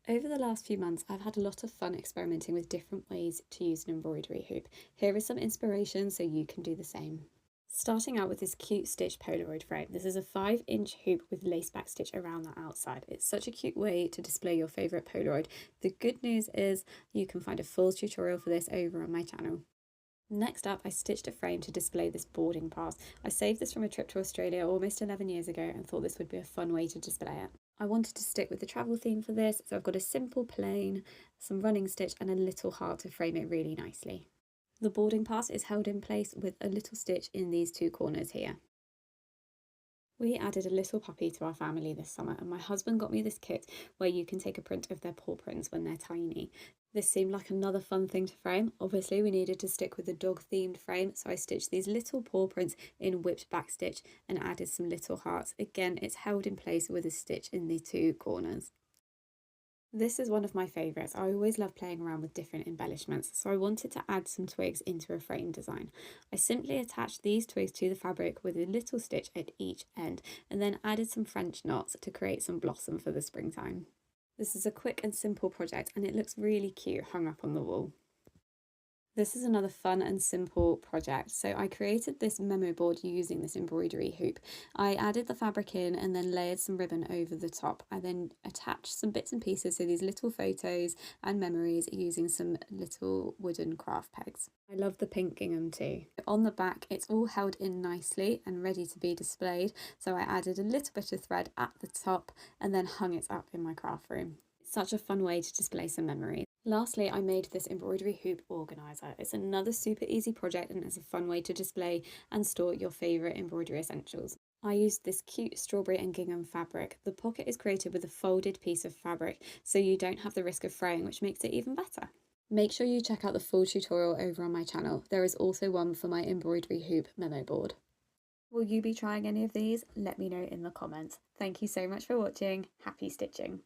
Over the last few months, I've had a lot of fun experimenting with different ways to use an embroidery hoop. Here is some inspiration so you can do the same. Starting out with this cute stitch Polaroid frame. This is a 5-inch hoop with lace back stitch around the outside. It's such a cute way to display your favourite Polaroid. The good news is you can find a full tutorial for this over on my channel. Next up, I stitched a frame to display this boarding pass. I saved this from a trip to Australia almost 11 years ago and thought this would be a fun way to display it. I wanted to stick with the travel theme for this, so I've got a simple plain, some running stitch and a little heart to frame it really nicely. The boarding pass is held in place with a little stitch in these two corners here. We added a little puppy to our family this summer, and my husband got me this kit where you can take a print of their paw prints when they're tiny. This seemed like another fun thing to frame. Obviously, we needed to stick with the dog-themed frame, so I stitched these little paw prints in whipped back stitch and added some little hearts. Again, it's held in place with a stitch in the two corners. This is one of my favourites. I always love playing around with different embellishments, so I wanted to add some twigs into a frame design. I simply attached these twigs to the fabric with a little stitch at each end and then added some French knots to create some blossom for the springtime. This is a quick and simple project and it looks really cute hung up on the wall. This is another fun and simple project. So I created this memo board using this embroidery hoop. I added the fabric in and then layered some ribbon over the top. I then attached some bits and pieces, so these little photos and memories using some little wooden craft pegs. I love the pink gingham too. On the back, it's all held in nicely and ready to be displayed. So I added a little bit of thread at the top and then hung it up in my craft room. It's such a fun way to display some memories. Lastly, I made this embroidery hoop organiser. It's another super easy project and it's a fun way to display and store your favourite embroidery essentials. I used this cute strawberry and gingham fabric. The pocket is created with a folded piece of fabric, so you don't have the risk of fraying, which makes it even better. Make sure you check out the full tutorial over on my channel. There is also one for my embroidery hoop memo board. Will you be trying any of these? Let me know in the comments. Thank you so much for watching. Happy stitching!